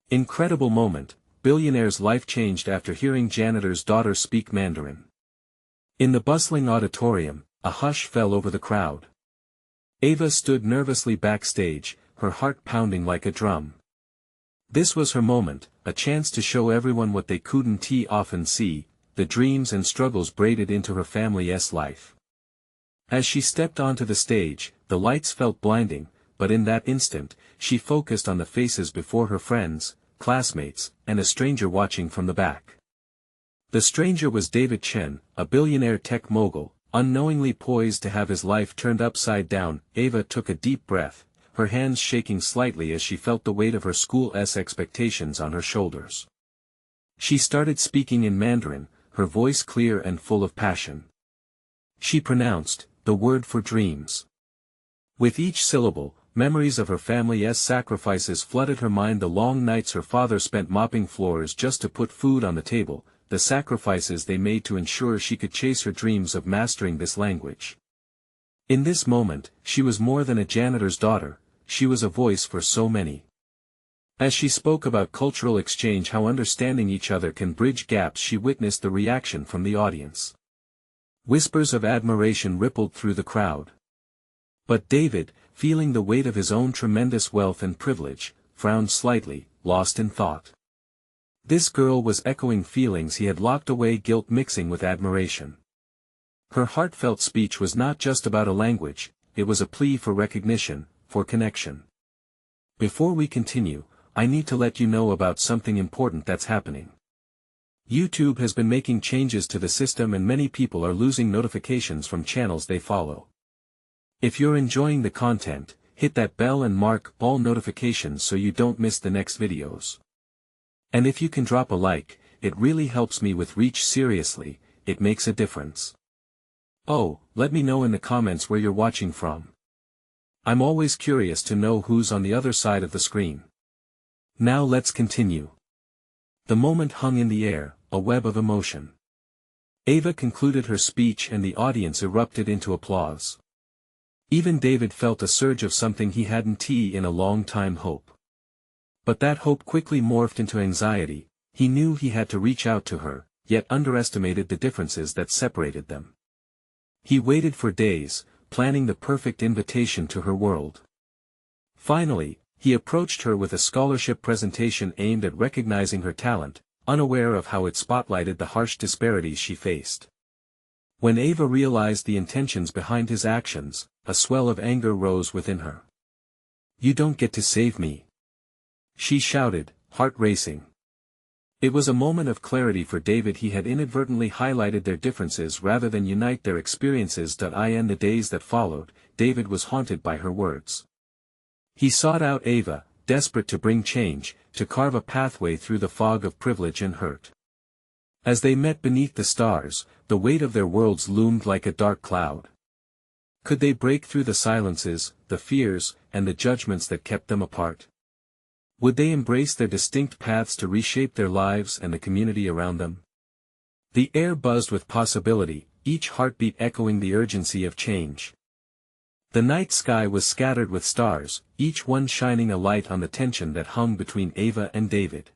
Incredible moment, Billionaire's life changed after hearing Janitor's daughter speak Mandarin. In the bustling auditorium, a hush fell over the crowd. Ava stood nervously backstage, her heart pounding like a drum. This was her moment, a chance to show everyone what they couldn't often see, the dreams and struggles braided into her family's life. As she stepped onto the stage, the lights felt blinding, but in that instant, she focused on the faces before her friends, classmates, and a stranger watching from the back. The stranger was David Chen, a billionaire tech mogul, unknowingly poised to have his life turned upside down. Ava took a deep breath, her hands shaking slightly as she felt the weight of her school's expectations on her shoulders. She started speaking in Mandarin, her voice clear and full of passion. She pronounced, the word for dreams. With each syllable, memories of her family's sacrifices flooded her mind, the long nights her father spent mopping floors just to put food on the table, the sacrifices they made to ensure she could chase her dreams of mastering this language. In this moment, she was more than a janitor's daughter, she was a voice for so many. As she spoke about cultural exchange, how understanding each other can bridge gaps, she witnessed the reaction from the audience. Whispers of admiration rippled through the crowd. But David, feeling the weight of his own tremendous wealth and privilege, frowned slightly, lost in thought. This girl was echoing feelings he had locked away, guilt mixing with admiration. Her heartfelt speech was not just about a language, it was a plea for recognition, for connection. Before we continue, I need to let you know about something important that's happening. YouTube has been making changes to the system and many people are losing notifications from channels they follow. If you're enjoying the content, hit that bell and mark all notifications so you don't miss the next videos. And if you can drop a like, it really helps me with reach. Seriously, it makes a difference. Oh, let me know in the comments where you're watching from. I'm always curious to know who's on the other side of the screen. Now let's continue. The moment hung in the air, a web of emotion. Ava concluded her speech and the audience erupted into applause. Even David felt a surge of something he hadn't in a long time, hope. But that hope quickly morphed into anxiety. He knew he had to reach out to her, yet underestimated the differences that separated them. He waited for days, planning the perfect invitation to her world. Finally, he approached her with a scholarship presentation aimed at recognizing her talent, unaware of how it spotlighted the harsh disparities she faced. When Ava realized the intentions behind his actions, a swell of anger rose within her. "You don't get to save me!" she shouted, heart racing. It was a moment of clarity for David. He had inadvertently highlighted their differences rather than unite their experiences. In the days that followed, David was haunted by her words. He sought out Ava, desperate to bring change, to carve a pathway through the fog of privilege and hurt. As they met beneath the stars, the weight of their worlds loomed like a dark cloud. Could they break through the silences, the fears, and the judgments that kept them apart? Would they embrace their distinct paths to reshape their lives and the community around them? The air buzzed with possibility, each heartbeat echoing the urgency of change. The night sky was scattered with stars, each one shining a light on the tension that hung between Ava and David.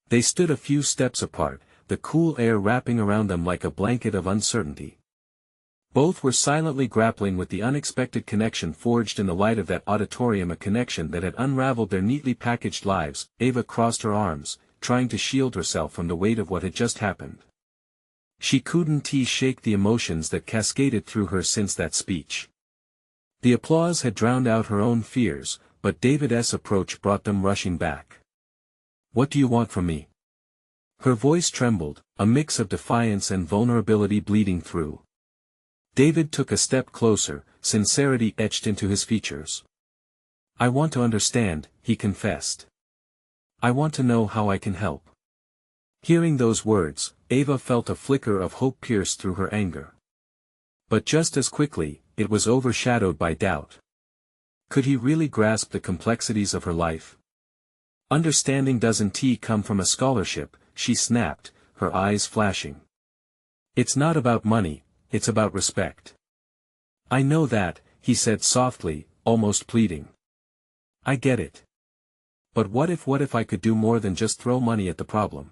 They stood a few steps apart, the cool air wrapping around them like a blanket of uncertainty. Both were silently grappling with the unexpected connection forged in the light of that auditorium, a connection that had unraveled their neatly packaged lives. Ava crossed her arms, trying to shield herself from the weight of what had just happened. She couldn't shake the emotions that cascaded through her since that speech. The applause had drowned out her own fears, but David's approach brought them rushing back. "What do you want from me?" Her voice trembled, a mix of defiance and vulnerability bleeding through. David took a step closer, sincerity etched into his features. "I want to understand," he confessed. "I want to know how I can help." Hearing those words, Ava felt a flicker of hope pierce through her anger. But just as quickly, it was overshadowed by doubt. Could he really grasp the complexities of her life? "Understanding doesn't come from a scholarship," she snapped, her eyes flashing. "It's not about money, it's about respect." "I know that," he said softly, almost pleading. "I get it. But what if I could do more than just throw money at the problem?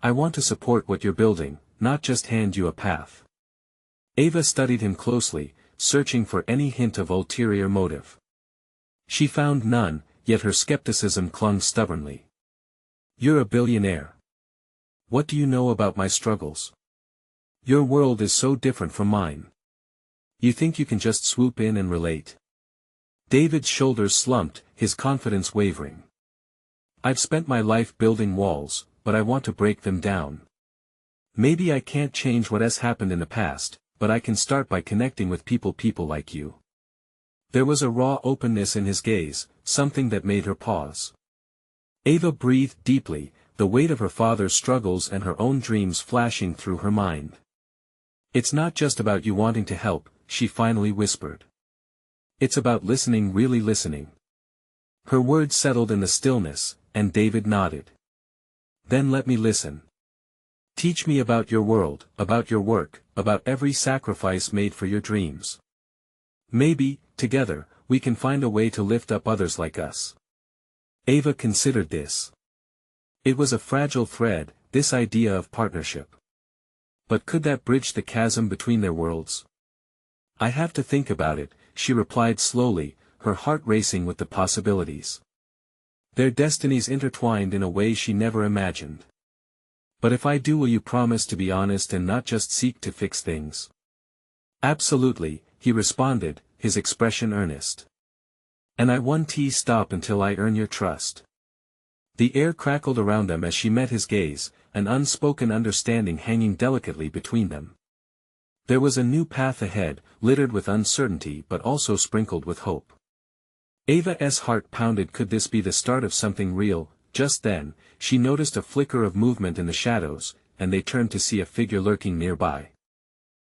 I want to support what you're building, not just hand you a path. Ava studied him closely, searching for any hint of ulterior motive. She found none, yet her skepticism clung stubbornly. You're a billionaire. What do you know about my struggles? Your world is so different from mine. You think you can just swoop in and relate? David's shoulders slumped, his confidence wavering. I've spent my life building walls, but I want to break them down. Maybe I can't change what has happened in the past, but I can start by connecting with people like you. There was a raw openness in his gaze, something that made her pause. Ava breathed deeply, the weight of her father's struggles and her own dreams flashing through her mind. It's not just about you wanting to help, she finally whispered. It's about listening, really listening. Her words settled in the stillness, and David nodded. Then let me listen. Teach me about your world, about your work, about every sacrifice made for your dreams. Maybe, together, we can find a way to lift up others like us. Ava considered this. It was a fragile thread, this idea of partnership. But could that bridge the chasm between their worlds? I have to think about it, she replied slowly, her heart racing with the possibilities. Their destinies intertwined in a way she never imagined. But if I do, will you promise to be honest and not just seek to fix things? Absolutely, he responded, his expression earnest. And I won't stop until I earn your trust. The air crackled around them as she met his gaze, an unspoken understanding hanging delicately between them. There was a new path ahead, littered with uncertainty but also sprinkled with hope. Ava's heart pounded. Could this be the start of something real? Just then, she noticed a flicker of movement in the shadows, and they turned to see a figure lurking nearby.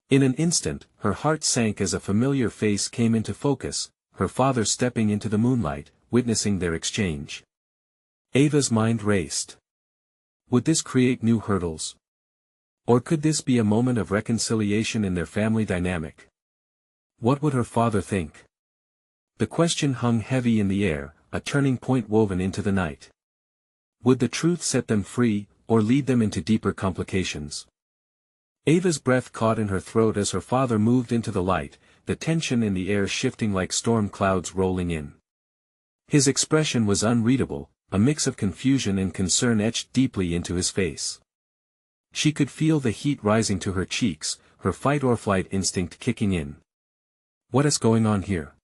In an instant, her heart sank as a familiar face came into focus, her father stepping into the moonlight, witnessing their exchange. Ava's mind raced. Would this create new hurdles? Or could this be a moment of reconciliation in their family dynamic? What would her father think? The question hung heavy in the air, a turning point woven into the night. Would the truth set them free, or lead them into deeper complications? Ava's breath caught in her throat as her father moved into the light, the tension in the air shifting like storm clouds rolling in. His expression was unreadable, a mix of confusion and concern etched deeply into his face. She could feel the heat rising to her cheeks, her fight-or-flight instinct kicking in. What is going on here?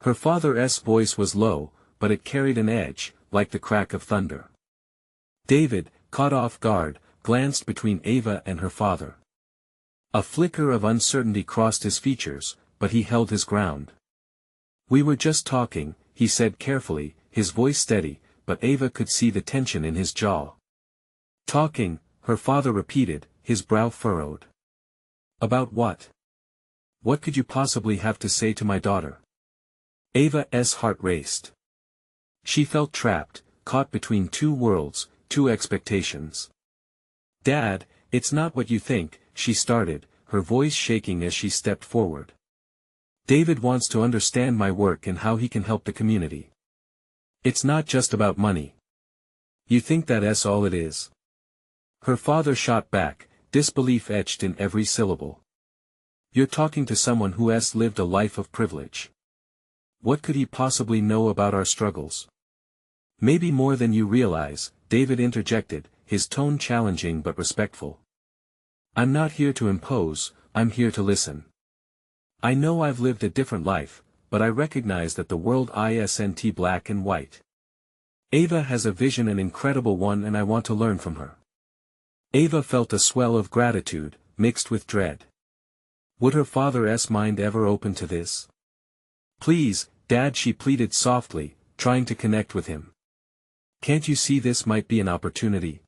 Her father's voice was low, but it carried an edge, like the crack of thunder. David, caught off guard, glanced between Ava and her father. A flicker of uncertainty crossed his features, but he held his ground. We were just talking, he said carefully, his voice steady, but Ava could see the tension in his jaw. Talking, her father repeated, his brow furrowed. About what? What could you possibly have to say to my daughter? Ava's heart raced. She felt trapped, caught between two worlds, two expectations. Dad, it's not what you think, she started, her voice shaking as she stepped forward. David wants to understand my work and how he can help the community. It's not just about money. You think that's all it is? Her father shot back, disbelief etched in every syllable. You're talking to someone who has lived a life of privilege. What could he possibly know about our struggles? Maybe more than you realize, David interjected, his tone challenging but respectful. I'm not here to impose, I'm here to listen. I know I've lived a different life, but I recognize that the world isn't black and white. Ava has a vision, an incredible one, and I want to learn from her. Ava felt a swell of gratitude, mixed with dread. Would her father's mind ever open to this? Please, Dad, she pleaded softly, trying to connect with him. Can't you see this might be an opportunity?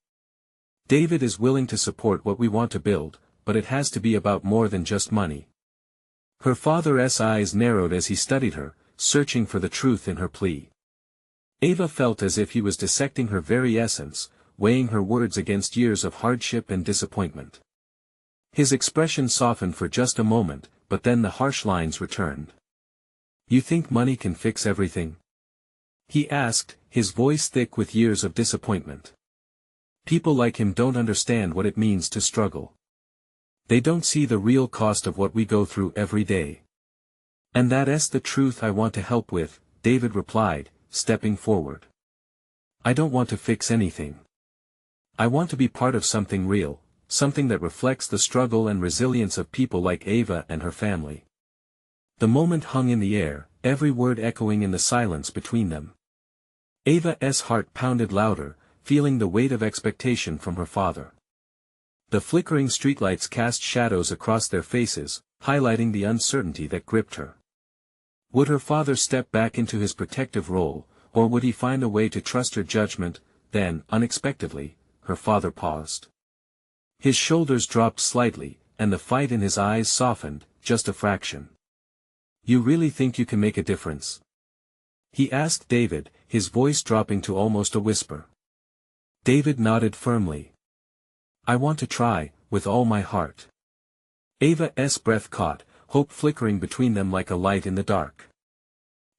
David is willing to support what we want to build, but it has to be about more than just money. Her father's eyes narrowed as he studied her, searching for the truth in her plea. Ava felt as if he was dissecting her very essence, weighing her words against years of hardship and disappointment. His expression softened for just a moment, but then the harsh lines returned. You think money can fix everything? He asked, his voice thick with years of disappointment. People like him don't understand what it means to struggle. They don't see the real cost of what we go through every day. And that's the truth I want to help with, David replied, stepping forward. I don't want to fix anything. I want to be part of something real, something that reflects the struggle and resilience of people like Ava and her family. The moment hung in the air, every word echoing in the silence between them. Ava's heart pounded louder, feeling the weight of expectation from her father. The flickering streetlights cast shadows across their faces, highlighting the uncertainty that gripped her. Would her father step back into his protective role, or would he find a way to trust her judgment? Then, unexpectedly, her father paused. His shoulders dropped slightly, and the fight in his eyes softened, just a fraction. You really think you can make a difference? He asked David, his voice dropping to almost a whisper. David nodded firmly. I want to try, with all my heart. Ava's breath caught, hope flickering between them like a light in the dark.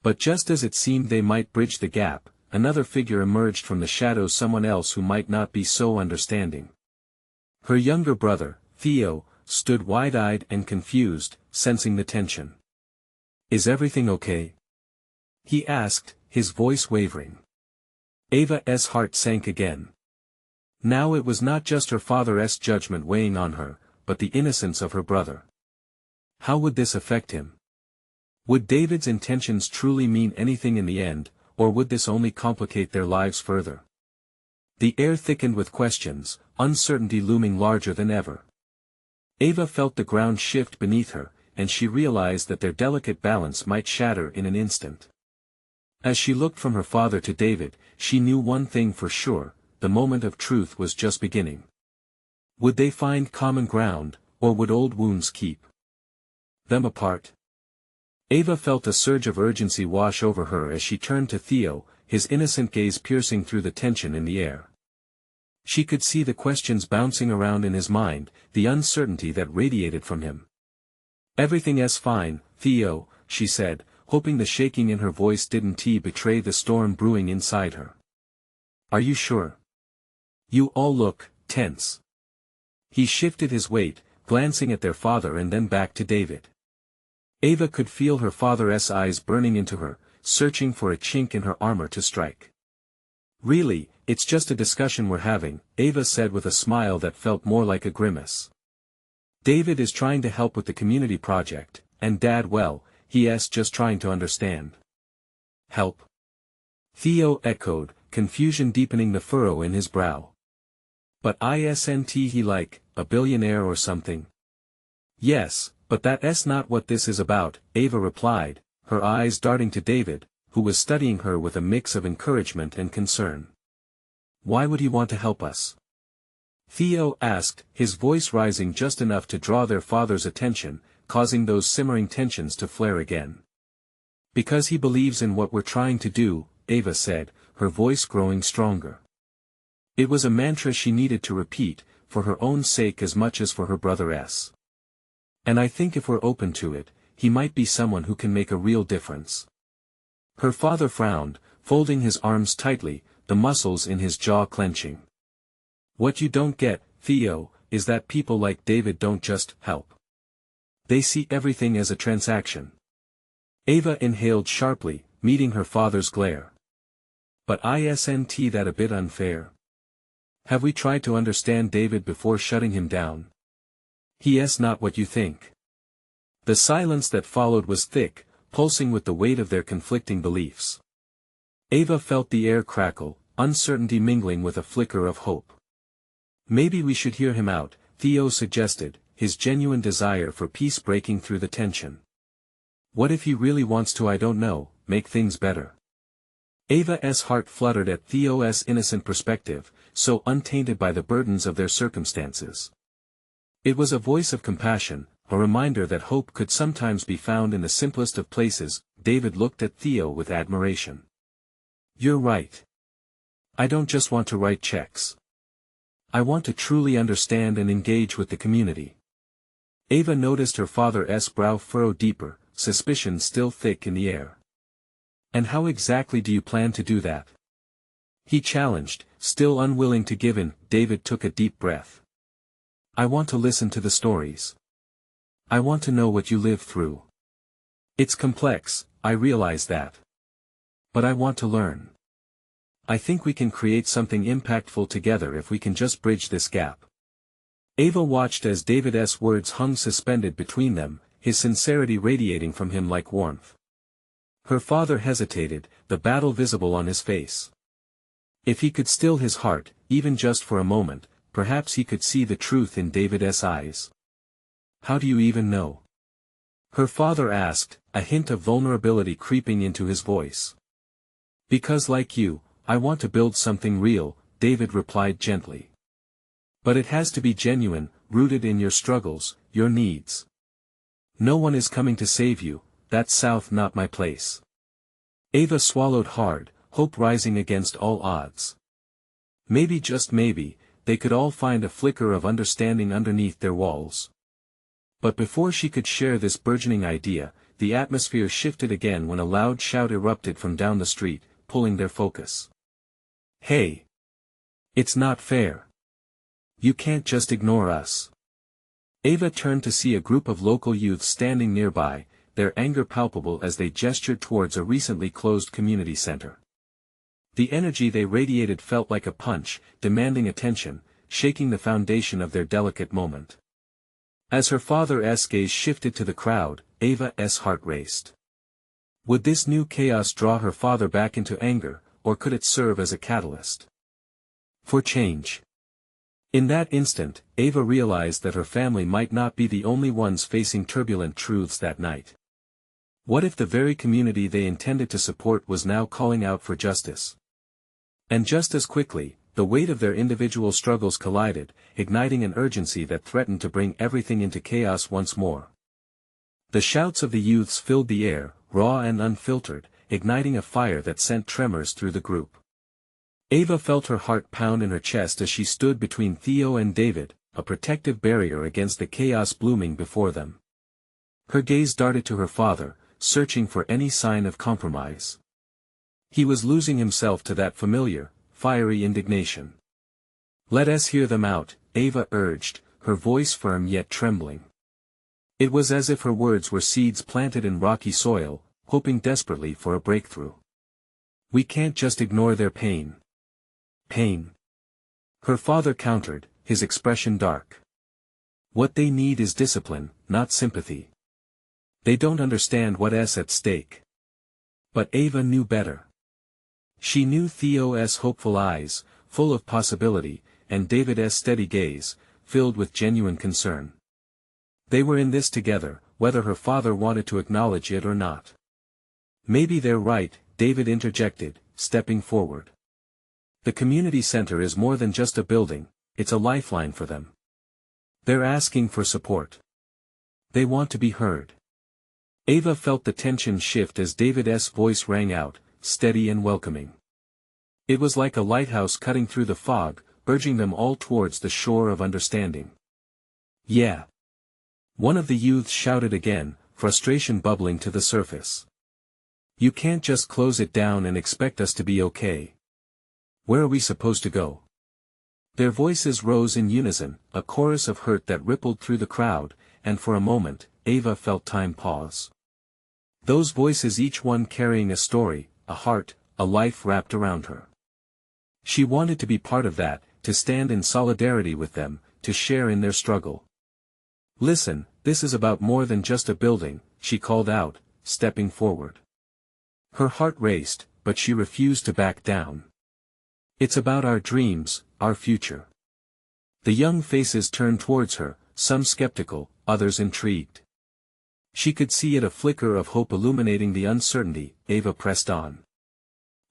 But just as it seemed they might bridge the gap, another figure emerged from the shadows, someone else who might not be so understanding. Her younger brother, Theo, stood wide-eyed and confused, sensing the tension. Is everything okay? He asked, his voice wavering. Ava's heart sank again. Now it was not just her father's judgment weighing on her, but the innocence of her brother. How would this affect him? Would David's intentions truly mean anything in the end, or would this only complicate their lives further? The air thickened with questions, uncertainty looming larger than ever. Ava felt the ground shift beneath her, and she realized that their delicate balance might shatter in an instant. As she looked from her father to David, she knew one thing for sure, the moment of truth was just beginning. Would they find common ground, or would old wounds keep them apart? Ava felt a surge of urgency wash over her as she turned to Theo, his innocent gaze piercing through the tension in the air. She could see the questions bouncing around in his mind, the uncertainty that radiated from him. Everything's fine, Theo, she said, hoping the shaking in her voice didn't betray the storm brewing inside her. Are you sure? You all look tense. He shifted his weight, glancing at their father and then back to David. Ava could feel her father's eyes burning into her, searching for a chink in her armor to strike. Really, it's just a discussion we're having, Ava said with a smile that felt more like a grimace. David is trying to help with the community project, and Dad, well, he's just trying to understand. Help? Theo echoed, confusion deepening the furrow in his brow. But isn't he like, a billionaire or something? Yes, but that's not what this is about, Ava replied, her eyes darting to David, who was studying her with a mix of encouragement and concern. Why would he want to help us? Theo asked, his voice rising just enough to draw their father's attention, causing those simmering tensions to flare again. Because he believes in what we're trying to do, Ava said, her voice growing stronger. It was a mantra she needed to repeat, for her own sake as much as for her brother's. And I think if we're open to it, he might be someone who can make a real difference. Her father frowned, folding his arms tightly, the muscles in his jaw clenching. What you don't get, Theo, is that people like David don't just help. They see everything as a transaction. Ava inhaled sharply, meeting her father's glare. But isn't that a bit unfair? Have we tried to understand David before shutting him down? He's not what you think. The silence that followed was thick, pulsing with the weight of their conflicting beliefs. Ava felt the air crackle, uncertainty mingling with a flicker of hope. Maybe we should hear him out, Theo suggested, his genuine desire for peace breaking through the tension. What if he really wants to, I don't know, make things better? Ava's heart fluttered at Theo's innocent perspective, so untainted by the burdens of their circumstances. It was a voice of compassion, a reminder that hope could sometimes be found in the simplest of places. David looked at Theo with admiration. You're right. I don't just want to write checks. I want to truly understand and engage with the community. Ava noticed her father's brow furrow deeper, suspicion still thick in the air. And how exactly do you plan to do that? He challenged, still unwilling to give in. David took a deep breath. I want to listen to the stories. I want to know what you lived through. It's complex, I realize that. But I want to learn. I think we can create something impactful together if we can just bridge this gap. Ava watched as David's words hung suspended between them, his sincerity radiating from him like warmth. Her father hesitated, the battle visible on his face. If he could still his heart, even just for a moment, perhaps he could see the truth in David's eyes. How do you even know? Her father asked, a hint of vulnerability creeping into his voice. Because like you, I want to build something real, David replied gently. But it has to be genuine, rooted in your struggles, your needs. No one is coming to save you, that's south not my place. Ava swallowed hard, hope rising against all odds. Maybe just maybe, they could all find a flicker of understanding underneath their walls. But before she could share this burgeoning idea, the atmosphere shifted again when a loud shout erupted from down the street, pulling their focus. Hey! It's not fair. You can't just ignore us. Ava turned to see a group of local youths standing nearby, their anger palpable as they gestured towards a recently closed community center. The energy they radiated felt like a punch, demanding attention, shaking the foundation of their delicate moment. As her father's gaze shifted to the crowd, Ava's heart raced. Would this new chaos draw her father back into anger, or could it serve as a catalyst for change? In that instant, Ava realized that her family might not be the only ones facing turbulent truths that night. What if the very community they intended to support was now calling out for justice? And just as quickly, the weight of their individual struggles collided, igniting an urgency that threatened to bring everything into chaos once more. The shouts of the youths filled the air, raw and unfiltered, igniting a fire that sent tremors through the group. Ava felt her heart pound in her chest as she stood between Theo and David, a protective barrier against the chaos blooming before them. Her gaze darted to her father, searching for any sign of compromise. He was losing himself to that familiar, fiery indignation. Let us hear them out, Ava urged, her voice firm yet trembling. It was as if her words were seeds planted in rocky soil, hoping desperately for a breakthrough. We can't just ignore their pain. Pain. Her father countered, his expression dark. What they need is discipline, not sympathy. They don't understand what's at stake. But Ava knew better. She knew Theo's hopeful eyes, full of possibility, and David's steady gaze, filled with genuine concern. They were in this together, whether her father wanted to acknowledge it or not. Maybe they're right, David interjected, stepping forward. The community center is more than just a building, it's a lifeline for them. They're asking for support. They want to be heard. Ava felt the tension shift as David's voice rang out, steady and welcoming. It was like a lighthouse cutting through the fog, urging them all towards the shore of understanding. Yeah. One of the youths shouted again, frustration bubbling to the surface. You can't just close it down and expect us to be okay. Where are we supposed to go? Their voices rose in unison, a chorus of hurt that rippled through the crowd, and for a moment, Ava felt time pause. Those voices, each one carrying a story, a heart, a life wrapped around her. She wanted to be part of that, to stand in solidarity with them, to share in their struggle. Listen, this is about more than just a building, she called out, stepping forward. Her heart raced, but she refused to back down. It's about our dreams, our future. The young faces turned towards her, some skeptical, others intrigued. She could see it, a flicker of hope illuminating the uncertainty. Ava pressed on.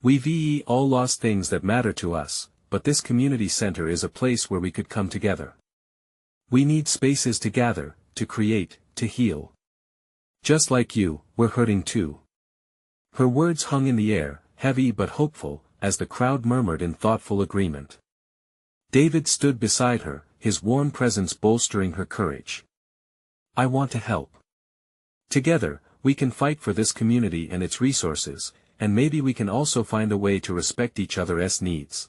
We've all lost things that matter to us, but this community center is a place where we could come together. We need spaces to gather, to create, to heal. Just like you, we're hurting too. Her words hung in the air, heavy but hopeful, as the crowd murmured in thoughtful agreement. David stood beside her, his warm presence bolstering her courage. I want to help. Together, we can fight for this community and its resources, and maybe we can also find a way to respect each other's needs.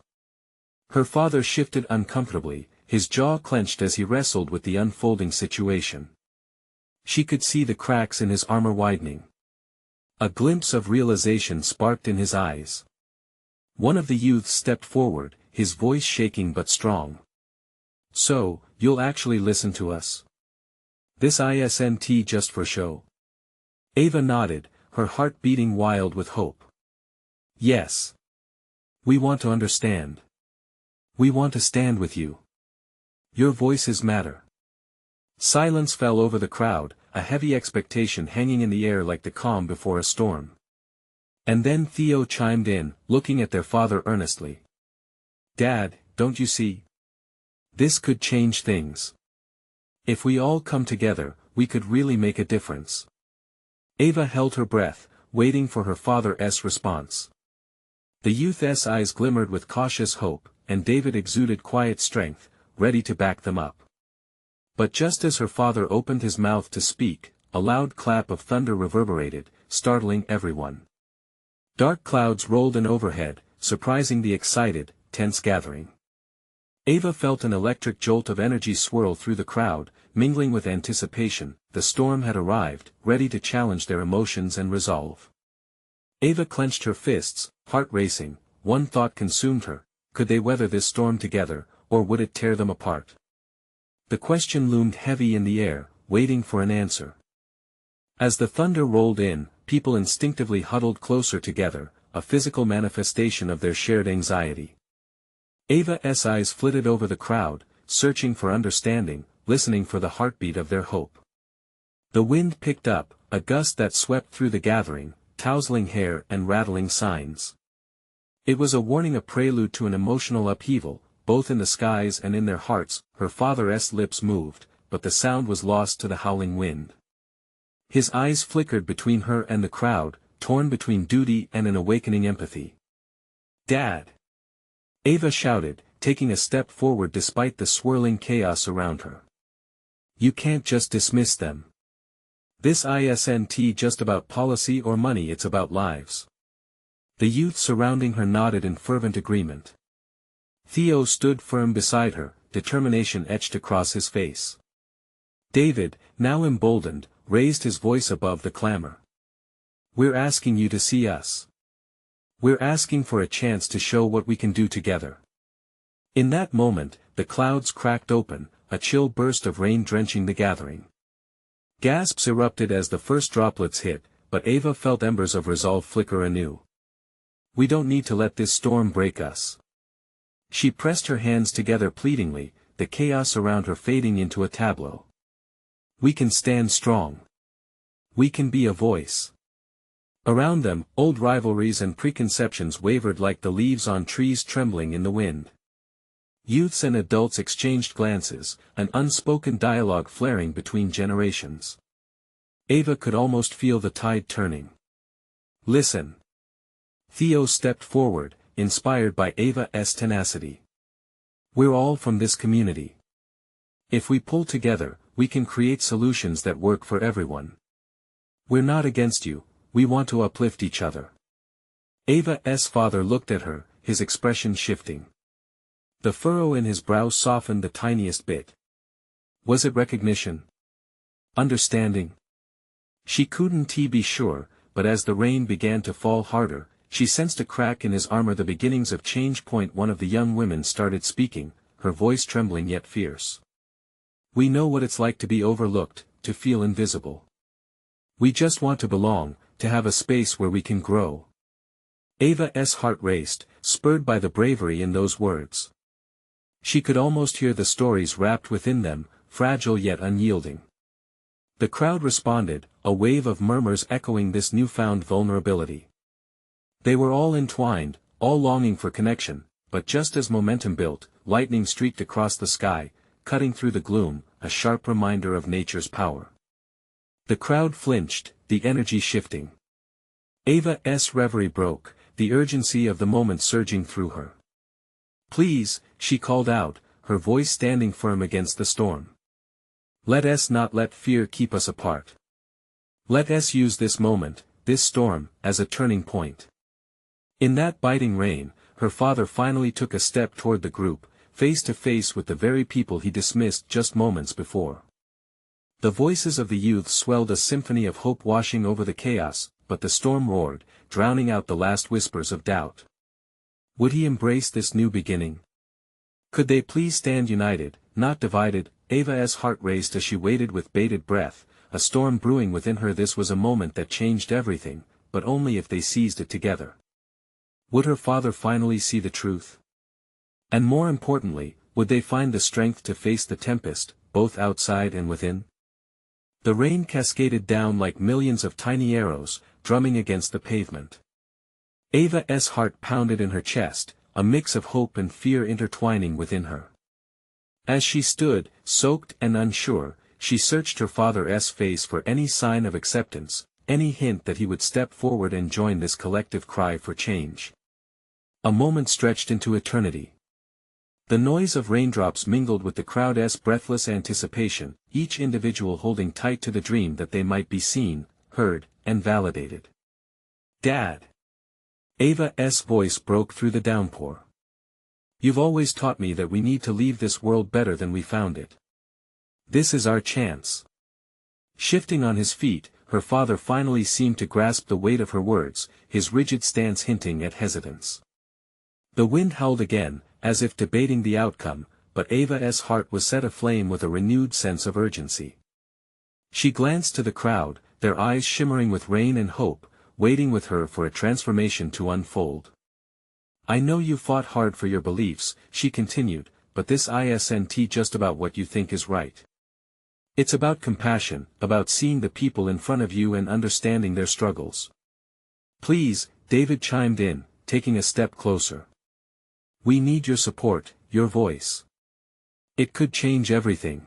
Her father shifted uncomfortably, his jaw clenched as he wrestled with the unfolding situation. She could see the cracks in his armor widening. A glimpse of realization sparked in his eyes. One of the youths stepped forward, his voice shaking but strong. "So, you'll actually listen to us? This isn't just for show?" Ava nodded, her heart beating wild with hope. "Yes. We want to understand. We want to stand with you. Your voices matter." Silence fell over the crowd, a heavy expectation hanging in the air like the calm before a storm. And then Theo chimed in, looking at their father earnestly. "Dad, don't you see? This could change things. If we all come together, we could really make a difference." Ava held her breath, waiting for her father's response. The youth's eyes glimmered with cautious hope, and David exuded quiet strength, ready to back them up. But just as her father opened his mouth to speak, a loud clap of thunder reverberated, startling everyone. Dark clouds rolled in overhead, surprising the excited, tense gathering. Ava felt an electric jolt of energy swirl through the crowd, mingling with anticipation. The storm had arrived, ready to challenge their emotions and resolve. Ava clenched her fists, heart racing. One thought consumed her: could they weather this storm together, or would it tear them apart? The question loomed heavy in the air, waiting for an answer. As the thunder rolled in, people instinctively huddled closer together, a physical manifestation of their shared anxiety. Ava's eyes flitted over the crowd, searching for understanding, listening for the heartbeat of their hope. The wind picked up, a gust that swept through the gathering, tousling hair and rattling signs. It was a warning, a prelude to an emotional upheaval, both in the skies and in their hearts. Her father's lips moved, but the sound was lost to the howling wind. His eyes flickered between her and the crowd, torn between duty and an awakening empathy. "Dad!" Ava shouted, taking a step forward despite the swirling chaos around her. "You can't just dismiss them. This isn't just about policy or money, it's about lives." The youth surrounding her nodded in fervent agreement. Theo stood firm beside her, determination etched across his face. David, now emboldened, raised his voice above the clamor. "We're asking you to see us. We're asking for a chance to show what we can do together." In that moment, the clouds cracked open, a chill burst of rain drenching the gathering. Gasps erupted as the first droplets hit, but Ava felt embers of resolve flicker anew. "We don't need to let this storm break us." She pressed her hands together pleadingly, the chaos around her fading into a tableau. "We can stand strong. We can be a voice." Around them, old rivalries and preconceptions wavered like the leaves on trees trembling in the wind. Youths and adults exchanged glances, an unspoken dialogue flaring between generations. Ava could almost feel the tide turning. "Listen." Theo stepped forward, inspired by Ava's tenacity. "We're all from this community. If we pull together, we can create solutions that work for everyone. We're not against you, we want to uplift each other." Ava's father looked at her, his expression shifting. The furrow in his brow softened the tiniest bit. Was it recognition? Understanding? She couldn't be sure, but as the rain began to fall harder, she sensed a crack in his armor, the beginnings of change. One of the young women started speaking, her voice trembling yet fierce. "We know what it's like to be overlooked, to feel invisible. We just want to belong, to have a space where we can grow." Ava's heart raced, spurred by the bravery in those words. She could almost hear the stories wrapped within them, fragile yet unyielding. The crowd responded, a wave of murmurs echoing this newfound vulnerability. They were all entwined, all longing for connection, but just as momentum built, lightning streaked across the sky, cutting through the gloom, a sharp reminder of nature's power. The crowd flinched, the energy shifting. Ava's reverie broke, the urgency of the moment surging through her. "Please," she called out, her voice standing firm against the storm. "Let us not let fear keep us apart. Let us use this moment, this storm, as a turning point." In that biting rain, her father finally took a step toward the group, face to face with the very people he dismissed just moments before. The voices of the youth swelled a symphony of hope washing over the chaos, but the storm roared, drowning out the last whispers of doubt. Would he embrace this new beginning? Could they please stand united, not divided? Ava's heart raced as she waited with bated breath, a storm brewing within her. This was a moment that changed everything, but only if they seized it together. Would her father finally see the truth? And more importantly, would they find the strength to face the tempest, both outside and within? The rain cascaded down like millions of tiny arrows, drumming against the pavement. Ava's heart pounded in her chest, a mix of hope and fear intertwining within her. As she stood, soaked and unsure, she searched her father's face for any sign of acceptance, any hint that he would step forward and join this collective cry for change. A moment stretched into eternity. The noise of raindrops mingled with the crowd's breathless anticipation, each individual holding tight to the dream that they might be seen, heard, and validated. "Dad!" Ava's voice broke through the downpour. "You've always taught me that we need to leave this world better than we found it. This is our chance." Shifting on his feet, her father finally seemed to grasp the weight of her words, his rigid stance hinting at hesitance. The wind howled again, as if debating the outcome, but Ava's heart was set aflame with a renewed sense of urgency. She glanced to the crowd, their eyes shimmering with rain and hope, waiting with her for a transformation to unfold. "I know you fought hard for your beliefs," she continued, "but this isn't just about what you think is right. It's about compassion, about seeing the people in front of you and understanding their struggles." "Please," David chimed in, taking a step closer. "We need your support, your voice. It could change everything."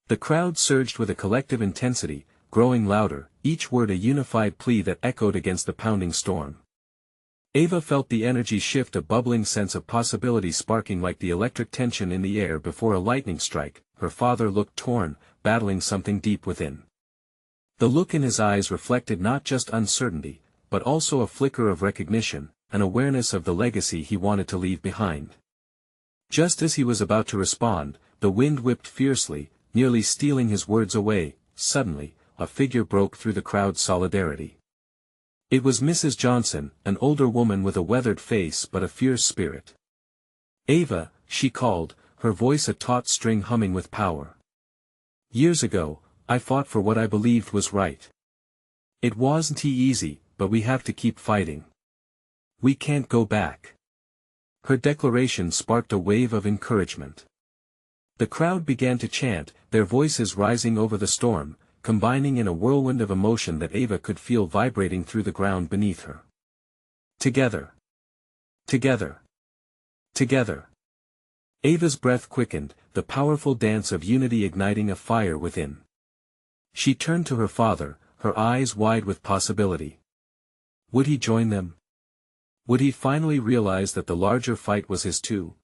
The crowd surged with a collective intensity, growing louder, each word a unified plea that echoed against the pounding storm. Ava felt the energy shift, a bubbling sense of possibility sparking like the electric tension in the air before a lightning strike. Her father looked torn, battling something deep within. The look in his eyes reflected not just uncertainty, but also a flicker of recognition, an awareness of the legacy he wanted to leave behind. Just as he was about to respond, the wind whipped fiercely, nearly stealing his words away. Suddenly, a figure broke through the crowd's solidarity. It was Mrs. Johnson, an older woman with a weathered face but a fierce spirit. "Ava," she called, her voice a taut string humming with power. "Years ago, I fought for what I believed was right. It wasn't easy, but we have to keep fighting. We can't go back." Her declaration sparked a wave of encouragement. The crowd began to chant, their voices rising over the storm, combining in a whirlwind of emotion that Ava could feel vibrating through the ground beneath her. "Together! Together! Together!" Ava's breath quickened, the powerful dance of unity igniting a fire within. She turned to her father, her eyes wide with possibility. Would he join them? Would he finally realize that the larger fight was his too?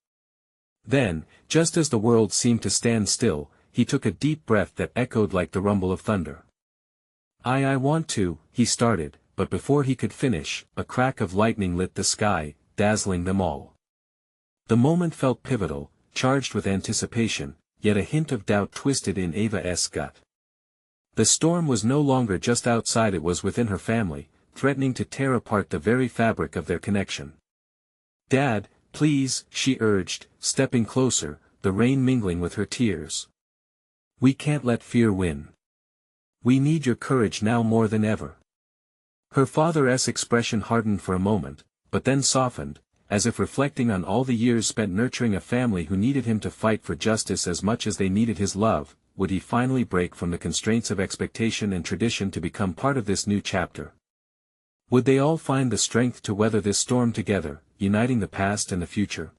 Then, just as the world seemed to stand still, he took a deep breath that echoed like the rumble of thunder. I want to," he started, but before he could finish, a crack of lightning lit the sky, dazzling them all. The moment felt pivotal, charged with anticipation, yet a hint of doubt twisted in Ava's gut. The storm was no longer just outside, it was within her family, threatening to tear apart the very fabric of their connection. "Dad, please," she urged, stepping closer, the rain mingling with her tears. "We can't let fear win. We need your courage now more than ever." Her father's expression hardened for a moment, but then softened, as if reflecting on all the years spent nurturing a family who needed him to fight for justice as much as they needed his love. Would he finally break from the constraints of expectation and tradition to become part of this new chapter? Would they all find the strength to weather this storm together, uniting the past and the future?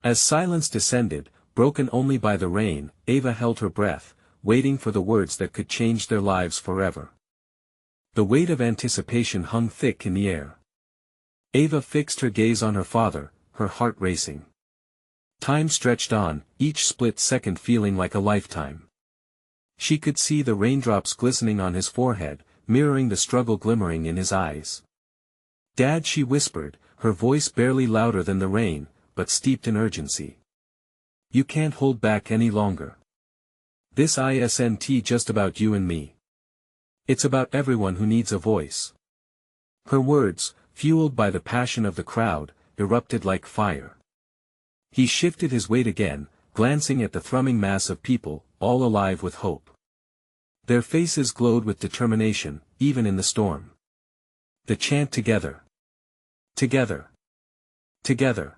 As silence descended, broken only by the rain, Ava held her breath, waiting for the words that could change their lives forever. The weight of anticipation hung thick in the air. Ava fixed her gaze on her father, her heart racing. Time stretched on, each split second feeling like a lifetime. She could see the raindrops glistening on his forehead, mirroring the struggle glimmering in his eyes. Dad, she whispered, her voice barely louder than the rain, but steeped in urgency. You can't hold back any longer. This isn't just about you and me. It's about everyone who needs a voice. Her words, fueled by the passion of the crowd, erupted like fire. He shifted his weight again, glancing at the thrumming mass of people, all alive with hope. Their faces glowed with determination, even in the storm. The chant together. Together. Together.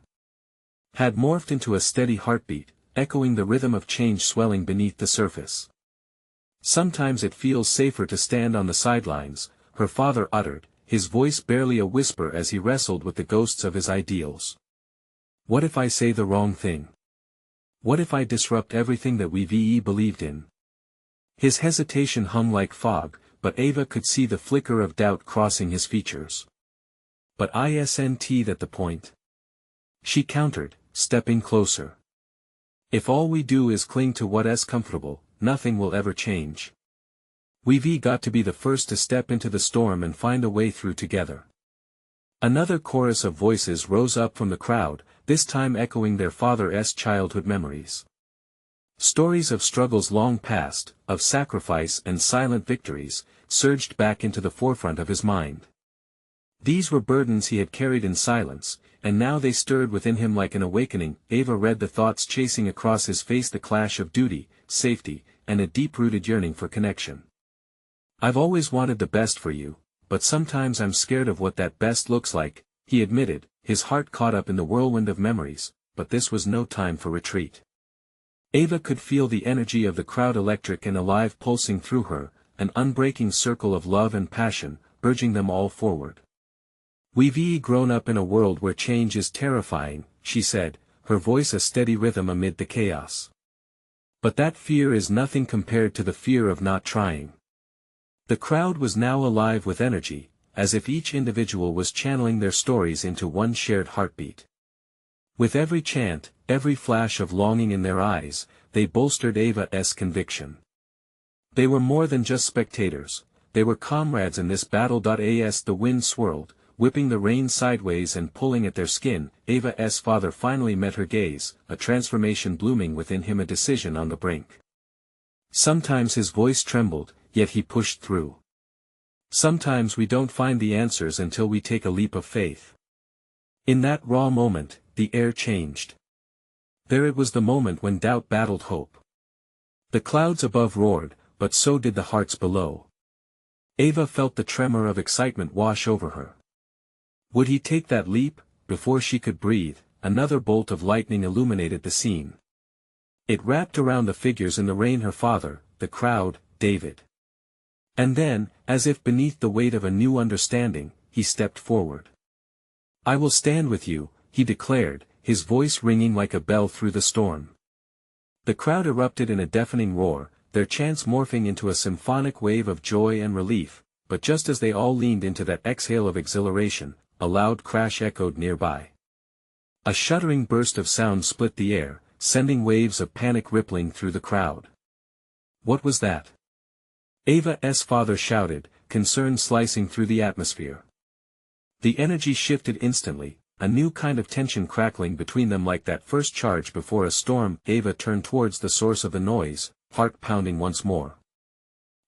Had morphed into a steady heartbeat, echoing the rhythm of change swelling beneath the surface. Sometimes it feels safer to stand on the sidelines, her father uttered, his voice barely a whisper as he wrestled with the ghosts of his ideals. What if I say the wrong thing? What if I disrupt everything that we believed in? His hesitation hung like fog, but Ava could see the flicker of doubt crossing his features. But isn't that the point? She countered, stepping closer. If all we do is cling to what's comfortable, nothing will ever change. We've got to be the first to step into the storm and find a way through together. Another chorus of voices rose up from the crowd, this time echoing their father's childhood memories. Stories of struggles long past, of sacrifice and silent victories, surged back into the forefront of his mind. These were burdens he had carried in silence, and now they stirred within him like an awakening. Ava read the thoughts chasing across his face, the clash of duty, safety, and a deep-rooted yearning for connection. I've always wanted the best for you, but sometimes I'm scared of what that best looks like, he admitted, his heart caught up in the whirlwind of memories, but this was no time for retreat. Ava could feel the energy of the crowd, electric and alive, pulsing through her, an unbreaking circle of love and passion, urging them all forward. We've grown up in a world where change is terrifying, she said, her voice a steady rhythm amid the chaos. But that fear is nothing compared to the fear of not trying. The crowd was now alive with energy, as if each individual was channeling their stories into one shared heartbeat. With every chant, every flash of longing in their eyes, they bolstered Ava's conviction. They were more than just spectators, they were comrades in this battle. As the wind swirled, whipping the rain sideways and pulling at their skin, Ava's father finally met her gaze, a transformation blooming within him, a decision on the brink. Sometimes his voice trembled, yet he pushed through. Sometimes we don't find the answers until we take a leap of faith. In that raw moment, the air changed. There it was, the moment when doubt battled hope. The clouds above roared, but so did the hearts below. Ava felt the tremor of excitement wash over her. Would he take that leap? Before she could breathe, another bolt of lightning illuminated the scene. It wrapped around the figures in the rain, her father, the crowd, David. And then, as if beneath the weight of a new understanding, he stepped forward. I will stand with you, he declared, his voice ringing like a bell through the storm. The crowd erupted in a deafening roar, their chants morphing into a symphonic wave of joy and relief, but just as they all leaned into that exhale of exhilaration, a loud crash echoed nearby. A shuddering burst of sound split the air, sending waves of panic rippling through the crowd. What was that? Ava's father shouted, concern slicing through the atmosphere. The energy shifted instantly, a new kind of tension crackling between them like that first charge before a storm. Ava turned towards the source of the noise, heart pounding once more.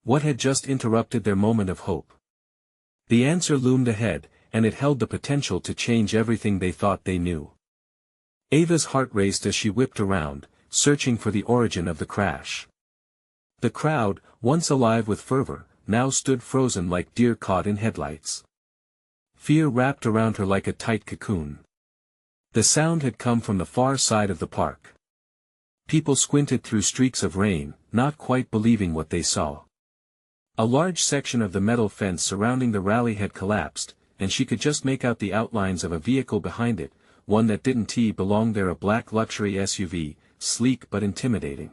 What had just interrupted their moment of hope? The answer loomed ahead, and it held the potential to change everything they thought they knew. Ava's heart raced as she whipped around, searching for the origin of the crash. The crowd, once alive with fervor, now stood frozen like deer caught in headlights. Fear wrapped around her like a tight cocoon. The sound had come from the far side of the park. People squinted through streaks of rain, not quite believing what they saw. A large section of the metal fence surrounding the rally had collapsed, and she could just make out the outlines of a vehicle behind it, one that didn't belong there, a black luxury SUV, sleek but intimidating.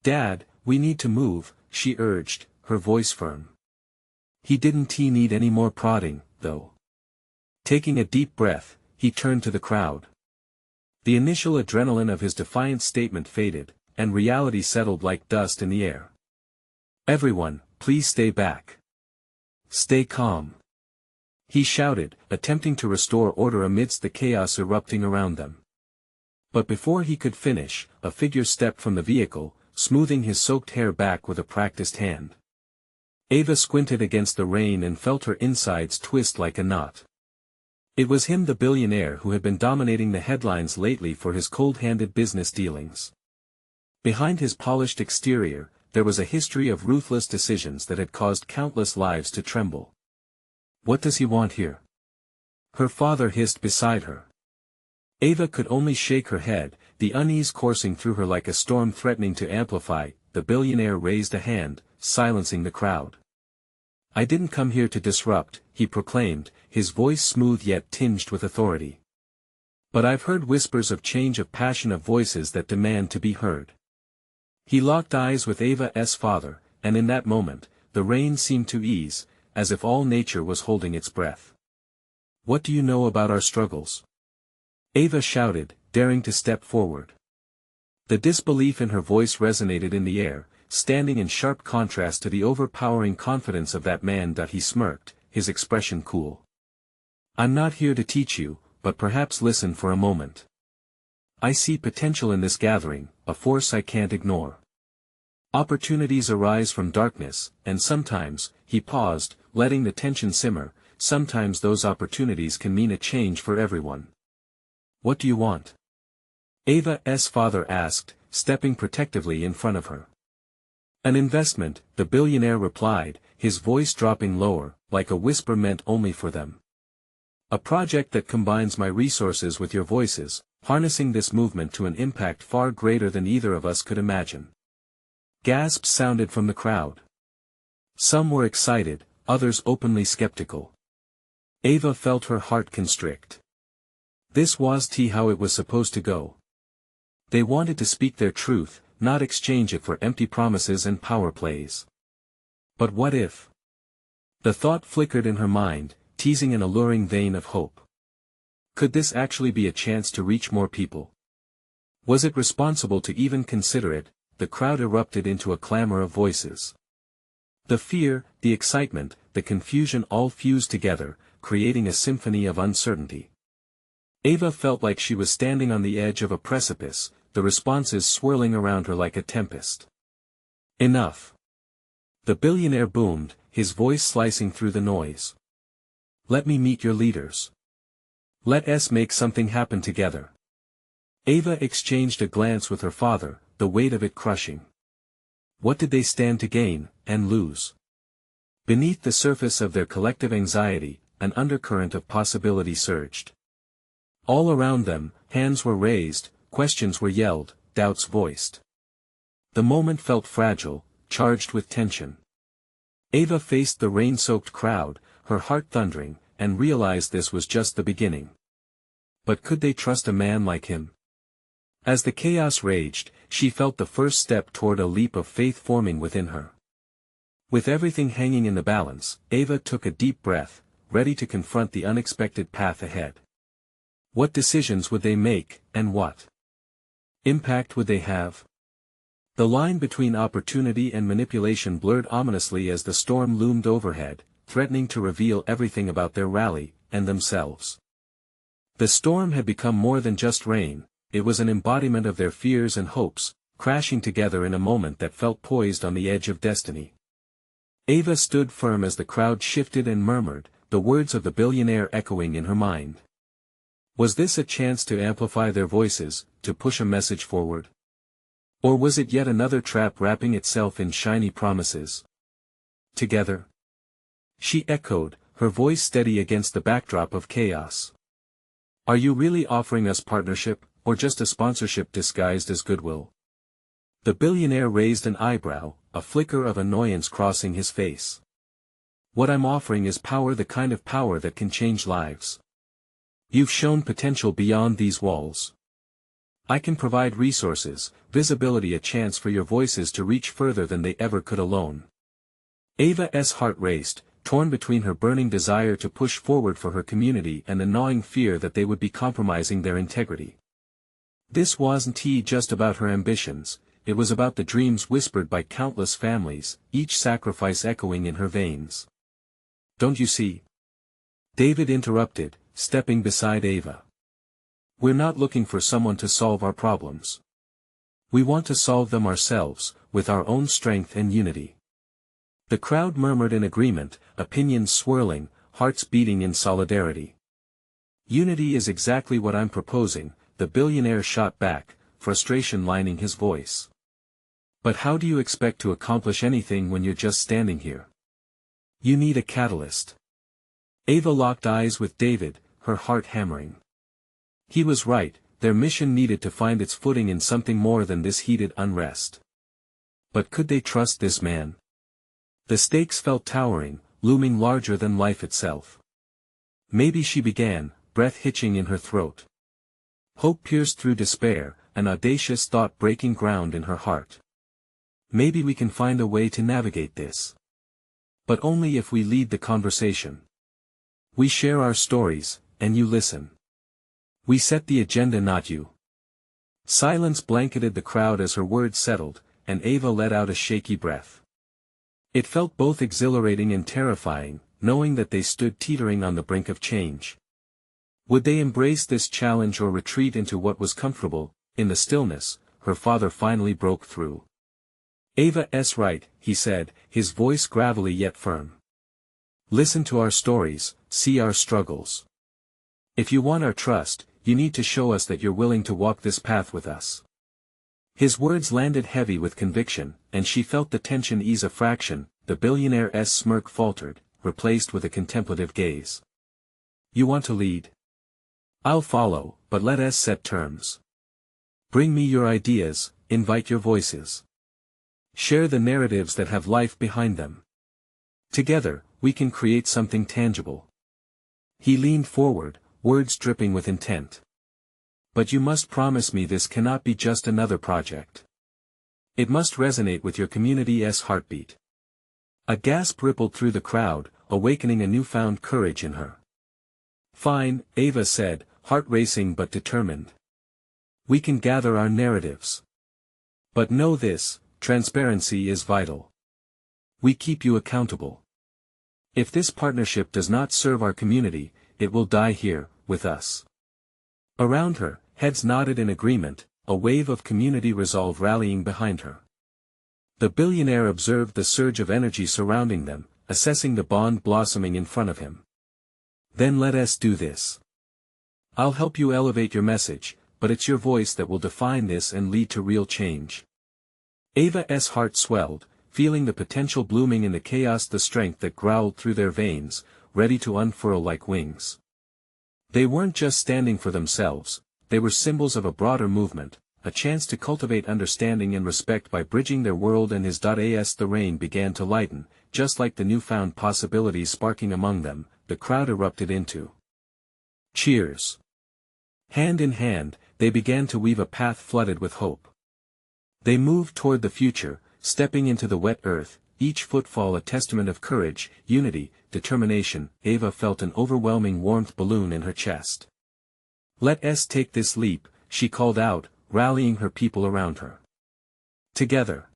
Dad, we need to move, she urged, her voice firm. He didn't need any more prodding, though. Taking a deep breath, he turned to the crowd. The initial adrenaline of his defiant statement faded, and reality settled like dust in the air. Everyone, please stay back. Stay calm. he shouted, attempting to restore order amidst the chaos erupting around them. But before he could finish, a figure stepped from the vehicle, smoothing his soaked hair back with a practiced hand. Ava squinted against the rain and felt her insides twist like a knot. It was him, the billionaire who had been dominating the headlines lately for his cold-handed business dealings. Behind his polished exterior, there was a history of ruthless decisions that had caused countless lives to tremble. "What does he want here?" her father hissed beside her. Ava could only shake her head, the unease coursing through her like a storm threatening to amplify. The billionaire raised a hand, silencing the crowd. "I didn't come here to disrupt," he proclaimed, his voice smooth yet tinged with authority. "But I've heard whispers of change, of passion, of voices that demand to be heard." He locked eyes with Ava's father, and in that moment, the rain seemed to ease, as if all nature was holding its breath. "What do you know about our struggles?" Ava shouted, daring to step forward. The disbelief in her voice resonated in the air, standing in sharp contrast to the overpowering confidence of that man. He smirked, his expression cool. "I'm not here to teach you, but perhaps listen for a moment. I see potential in this gathering, a force I can't ignore. Opportunities arise from darkness, and sometimes," he paused, letting the tension simmer, "sometimes those opportunities can mean a change for everyone." "What do you want?" Ava's father asked, stepping protectively in front of her. "An investment," the billionaire replied, his voice dropping lower, like a whisper meant only for them. "A project that combines my resources with your voices, harnessing this movement to an impact far greater than either of us could imagine." Gasps sounded from the crowd. Some were excited, others openly skeptical. Ava felt her heart constrict. This wasn't how it was supposed to go. They wanted to speak their truth, not exchange it for empty promises and power plays. But what if? The thought flickered in her mind, teasing an alluring vein of hope. Could this actually be a chance to reach more people? Was it responsible to even consider it? The crowd erupted into a clamor of voices. The fear, the excitement, the confusion all fused together, creating a symphony of uncertainty. Ava felt like she was standing on the edge of a precipice, the responses swirling around her like a tempest. "Enough!" the billionaire boomed, his voice slicing through the noise. "Let me meet your leaders. Let us make something happen together." Ava exchanged a glance with her father, the weight of it crushing. What did they stand to gain, and lose? Beneath the surface of their collective anxiety, an undercurrent of possibility surged. All around them, hands were raised, questions were yelled, doubts voiced. The moment felt fragile, charged with tension. Ava faced the rain-soaked crowd, her heart thundering, and realized this was just the beginning. But could they trust a man like him? As the chaos raged, she felt the first step toward a leap of faith forming within her. With everything hanging in the balance, Ava took a deep breath, ready to confront the unexpected path ahead. What decisions would they make, and what impact would they have? The line between opportunity and manipulation blurred ominously as the storm loomed overhead, threatening to reveal everything about their rally, and themselves. The storm had become more than just rain, it was an embodiment of their fears and hopes, crashing together in a moment that felt poised on the edge of destiny. Ava stood firm as the crowd shifted and murmured, the words of the billionaire echoing in her mind. Was this a chance to amplify their voices, to push a message forward? Or was it yet another trap wrapping itself in shiny promises? Together? She echoed, her voice steady against the backdrop of chaos. Are you really offering us partnership, or just a sponsorship disguised as goodwill? The billionaire raised an eyebrow, a flicker of annoyance crossing his face. What I'm offering is power, the kind of power that can change lives. You've shown potential beyond these walls. I can provide resources, visibility, a chance for your voices to reach further than they ever could alone. Ava's heart raced, torn between her burning desire to push forward for her community and the gnawing fear that they would be compromising their integrity. This wasn't just about her ambitions, it was about the dreams whispered by countless families, each sacrifice echoing in her veins. Don't you see? David interrupted, stepping beside Ava. We're not looking for someone to solve our problems. We want to solve them ourselves, with our own strength and unity. The crowd murmured in agreement, opinions swirling, hearts beating in solidarity. Unity is exactly what I'm proposing, the billionaire shot back, frustration lining his voice. But how do you expect to accomplish anything when you're just standing here? You need a catalyst. Ava locked eyes with David, her heart hammering. He was right, their mission needed to find its footing in something more than this heated unrest. But could they trust this man? The stakes felt towering, looming larger than life itself. Maybe she began, breath hitching in her throat. Hope pierced through despair, an audacious thought breaking ground in her heart. Maybe we can find a way to navigate this. But only if we lead the conversation. We share our stories, and you listen. We set the agenda, not you. Silence blanketed the crowd as her words settled, and Ava let out a shaky breath. It felt both exhilarating and terrifying, knowing that they stood teetering on the brink of change. Would they embrace this challenge or retreat into what was comfortable? In the stillness, her father finally broke through. Ava's right, he said, his voice gravelly yet firm. Listen to our stories, see our struggles. If you want our trust, you need to show us that you're willing to walk this path with us. His words landed heavy with conviction, and she felt the tension ease a fraction. The billionaire's smirk faltered, replaced with a contemplative gaze. You want to lead? I'll follow, but let us set terms. Bring me your ideas, invite your voices. Share the narratives that have life behind them. Together, we can create something tangible. He leaned forward, words dripping with intent. But you must promise me this cannot be just another project. It must resonate with your community's heartbeat. A gasp rippled through the crowd, awakening a newfound courage in her. Fine, Ava said, heart racing but determined. We can gather our narratives. But know this, transparency is vital. We keep you accountable. If this partnership does not serve our community, it will die here, with us. Around her, heads nodded in agreement, a wave of community resolve rallying behind her. The billionaire observed the surge of energy surrounding them, assessing the bond blossoming in front of him. Then let us do this. I'll help you elevate your message, but it's your voice that will define this and lead to real change. Ava's heart swelled, feeling the potential blooming in the chaos, the strength that growled through their veins, ready to unfurl like wings. They weren't just standing for themselves, they were symbols of a broader movement, a chance to cultivate understanding and respect by bridging their world and his. As the rain began to lighten, just like the newfound possibilities sparking among them, the crowd erupted into cheers. Hand in hand, they began to weave a path flooded with hope. They moved toward the future, stepping into the wet earth, each footfall a testament of courage, unity, determination. Ava felt an overwhelming warmth balloon in her chest. Let us take this leap, she called out, rallying her people around her. Together.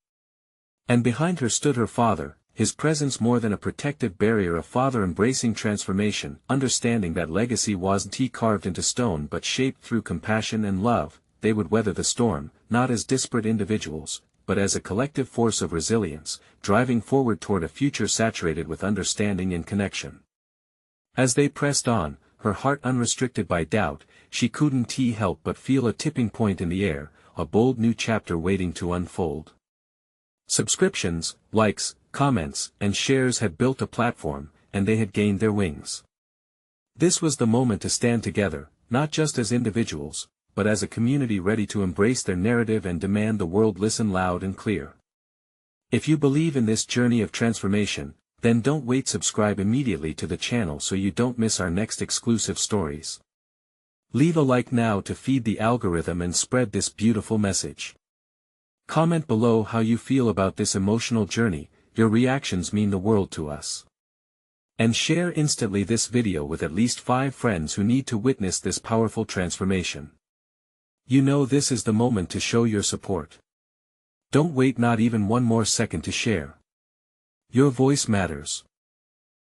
And behind her stood her father, his presence more than a protective barrier, a father embracing transformation, understanding that legacy wasn't carved into stone but shaped through compassion and love. They would weather the storm, not as disparate individuals, but as a collective force of resilience, driving forward toward a future saturated with understanding and connection. As they pressed on, her heart unrestricted by doubt, she couldn't help but feel a tipping point in the air, a bold new chapter waiting to unfold. Subscriptions, likes, comments, and shares had built a platform, and they had gained their wings. This was the moment to stand together, not just as individuals, but as a community ready to embrace their narrative and demand the world listen loud and clear. If you believe in this journey of transformation, then don't wait, subscribe immediately to the channel so you don't miss our next exclusive stories. Leave a like now to feed the algorithm and spread this beautiful message. Comment below how you feel about this emotional journey, your reactions mean the world to us. And share instantly this video with at least 5 friends who need to witness this powerful transformation. You know this is the moment to show your support. Don't wait not even one more second to share. Your voice matters.